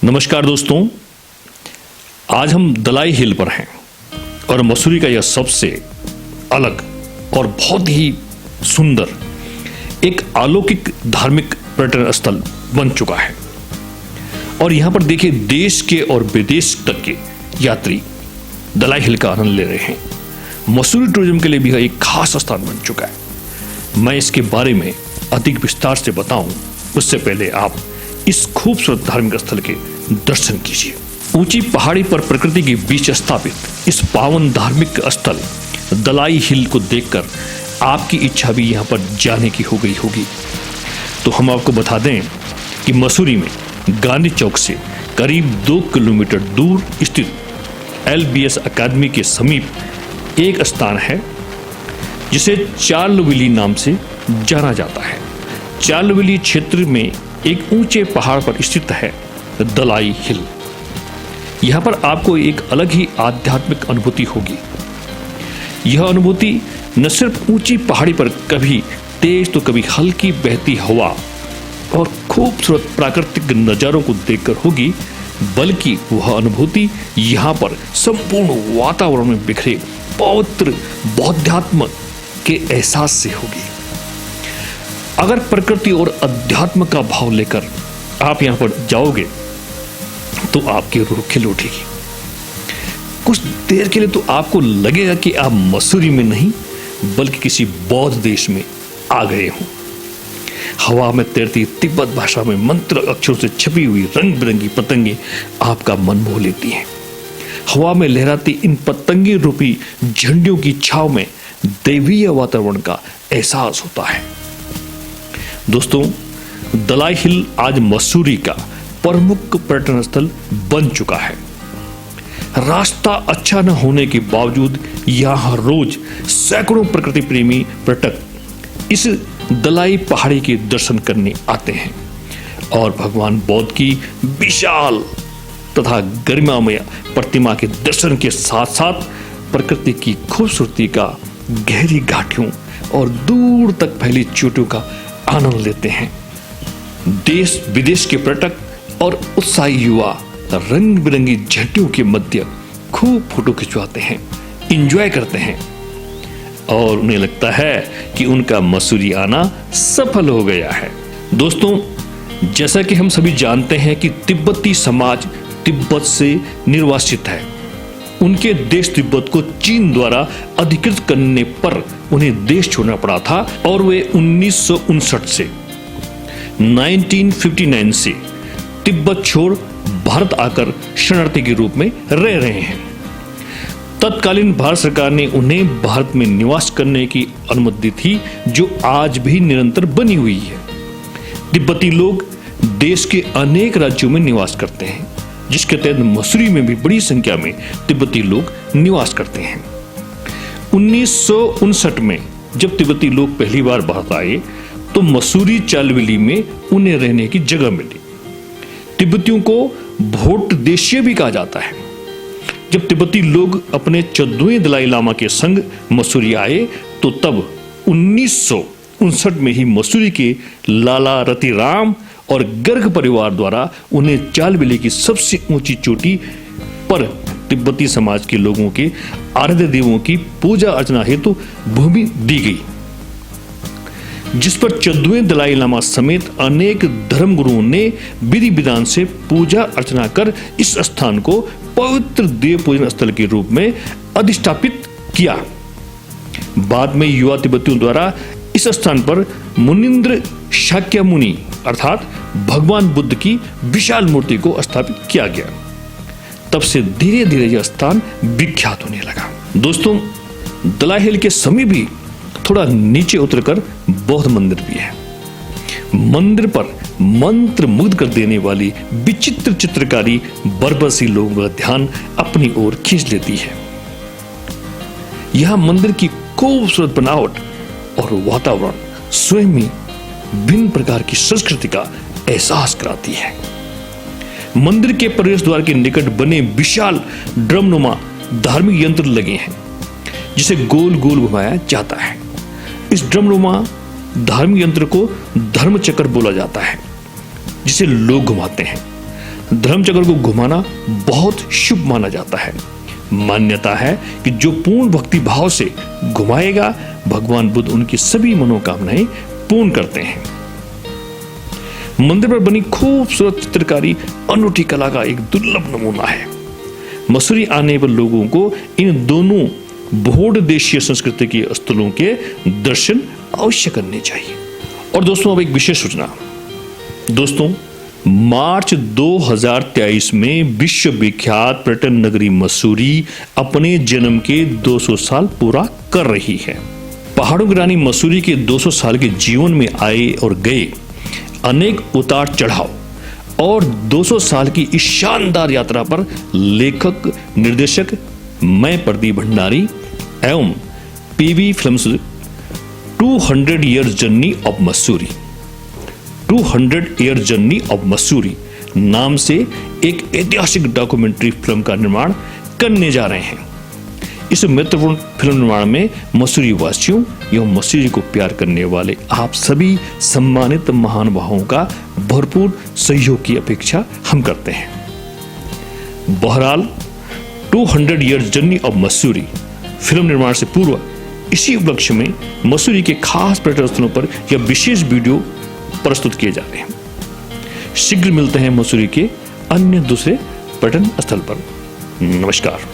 नमस्कार दोस्तों, आज हम दलाई हिल पर हैं और मसूरी का यह सबसे अलग और बहुत ही सुंदर एक अलौकिक धार्मिक पर्यटन स्थल बन चुका है। और यहां पर देखिए, देश के और विदेश तक के यात्री दलाई हिल का आनंद ले रहे हैं। मसूरी टूरिज्म के लिए भी एक खास स्थान बन चुका है। मैं इसके बारे में अधिक विस्तार से बताऊं उससे पहले आप इस खूबसूरत धार्मिक स्थल के दर्शन कीजिए। ऊंची पहाड़ी पर प्रकृति के बीच स्थापित इस पावन धार्मिक स्थल दलाई हिल को देखकर आपकी इच्छा भी यहां पर जाने की हो गई होगी। तो हम आपको बता दें कि मसूरी में गांधी चौक से करीब 2 किलोमीटर दूर स्थित LBS अकादमी के समीप एक स्थान है जिसे चार्लविली नाम से जाना जाता है। चार्लविली क्षेत्र में एक ऊंचे पहाड़ पर स्थित है दलाई हिल। यहां पर आपको एक अलग ही आध्यात्मिक अनुभूति होगी। यह अनुभूति न सिर्फ ऊंची पहाड़ी पर कभी तेज तो कभी हल्की बहती हवा और खूबसूरत प्राकृतिक नजारों को देखकर होगी, बल्कि वह अनुभूति यहां पर संपूर्ण वातावरण में बिखरे पवित्र बौद्धात्म के एहसास से होगी। अगर प्रकृति और अध्यात्म का भाव लेकर आप यहां पर जाओगे तो आपकी रूह खिल उठेगी। कुछ देर के लिए तो आपको लगेगा कि आप मसूरी में नहीं बल्कि किसी बौद्ध देश में आ गए हों। हवा में तैरती तिब्बत भाषा में मंत्र अक्षरों से छपी हुई रंग बिरंगी पतंगे आपका मन मोह लेती हैं। हवा में लहराती इन पतंगे रूपी झंडियों की छाव में दैवीय वातावरण का एहसास होता है। दोस्तों, दलाई हिल आज मसूरी का प्रमुख पर्यटन स्थल बन चुका है। रास्ता अच्छा न होने के बावजूद यहां रोज सैकड़ों प्रकृति प्रेमी पर्यटक इस दलाई पहाड़ी के दर्शन करने आते हैं और भगवान बौद्ध की विशाल तथा गरिमामय प्रतिमा के दर्शन के साथ साथ प्रकृति की खूबसूरती का, गहरी घाटियों और दूर तक फैली चोटियों का आनंद लेते हैं। देश विदेश के पर्यटक और उत्साही युवा रंग बिरंगी झंडियों के मध्य खूब फोटो खिंचवाते हैं, एंजॉय करते हैं और उन्हें लगता है कि उनका मसूरी आना सफल हो गया है। दोस्तों, जैसा कि हम सभी जानते हैं कि तिब्बती समाज तिब्बत से निर्वासित है। उनके देश तिब्बत को चीन द्वारा अधिकृत करने पर उन्हें देश छोड़ना पड़ा था और वे 1959 से 1959 से तिब्बत छोड़ भारत आकर शरणार्थी के रूप में रह रहे हैं। तत्कालीन भारत सरकार ने उन्हें भारत में निवास करने की अनुमति दी थी, जो आज भी निरंतर बनी हुई है। तिब्बती लोग देश के अनेक राज्यों में निवास करते हैं, जिसके तहत मसूरी में भी बड़ी संख्या में तिब्बती लोग निवास करते हैं। 1959 में जब तिब्बती लोग पहली बार भारत आए तो मसूरी चार्लविली में उन्हें रहने की जगह मिली। तिब्बतियों को भोट देशीय भी कहा जाता है। जब तिब्बती लोग अपने 14वें दलाई लामा के संग मसूरी आए तो तब 1959 में ही मसूरी के लाला रतिराम और गर्ग परिवार द्वारा उन्हें चार्लविली की सबसे ऊंची चोटी पर तिब्बती समाज के लोगों के आराध्य देवों की पूजा अर्चना हेतु भूमि दी गई, जिस पर 14वें दलाई लामा समेत अनेक धर्मगुरुओं ने विधि विधान से पूजा अर्चना कर इस स्थान को पवित्र देव पूजन स्थल के रूप में अधिष्ठापित किया। बाद में युवा तिब्बतियों द्वारा इस स्थान पर मुनिंद्र शाक्यमुनि अर्थात भगवान बुद्ध की विशाल मूर्ति को स्थापित किया गया। तब से धीरे धीरे यह स्थान विख्यात होने लगा। दोस्तों, दलाई हिल के समीप भी थोड़ा नीचे उतरकर बौद्ध मंदिर भी है। मंदिर पर मंत्र मुग्ध कर देने वाली विचित्र चित्रकारी बरबसी लोगों का ध्यान अपनी ओर खींच लेती है। यहां मंदिर की खूबसूरत बनावट और वातावरण स्वयं ही भिन्न प्रकार की संस्कृति का एहसास कराती है। मंदिर के प्रवेश द्वार के निकट बने विशाल ड्रमनुमा धार्मिक यंत्र लगे हैं, जिसे गोल गोल घुमाया जाता है। इस ड्रमनुमा धार्मिक यंत्र को धर्म चक्र बोला जाता है, जिसे लोग घुमाते हैं। धर्मचक्र को घुमाना बहुत शुभ माना जाता है। मान्यता है कि जो पूर्ण भक्ति भाव से घुमाएगा, भगवान बुद्ध उनकी सभी मनोकामनाएं पूर्ण करते हैं। मंदिर पर बनी खूबसूरत चित्रकारी अनूठी कला का एक दुर्लभ नमूना है। मसूरी आने पर लोगों को इन दोनों बहुउद्देशीय संस्कृति के स्थलों के दर्शन अवश्य करने चाहिए। और दोस्तों, अब एक विशेष सूचना। दोस्तों, मार्च 2023 में विश्व विख्यात पर्यटन नगरी मसूरी अपने जन्म के 200 साल पूरा कर रही है। पहाड़ों की रानी मसूरी के 200 साल के जीवन में आए और गए अनेक उतार चढ़ाव और 200 साल की इस शानदार यात्रा पर लेखक निर्देशक मैं प्रदीप भंडारी एवं PV films 200 years journey of Mussoorie 200 year journey of Mussoorie नाम से एक ऐतिहासिक डॉक्यूमेंट्री फिल्म का निर्माण करने जा रहे हैं। इस महत्वपूर्ण फिल्म निर्माण में मसूरी वासियों एवं मसूरी को प्यार करने वाले आप सभी सम्मानित महानुभावों का भरपूर सहयोग की अपेक्षा हम करते हैं। बहरहाल 200 years journey of Mussoorie film निर्माण से पूर्व इसी उपलक्ष्य में मसूरी के खास पर्यटन स्थलों पर यह विशेष वीडियो प्रस्तुत किए जा रहे हैं। शीघ्र मिलते हैं मसूरी के अन्य दूसरे पर्यटन स्थल पर। नमस्कार।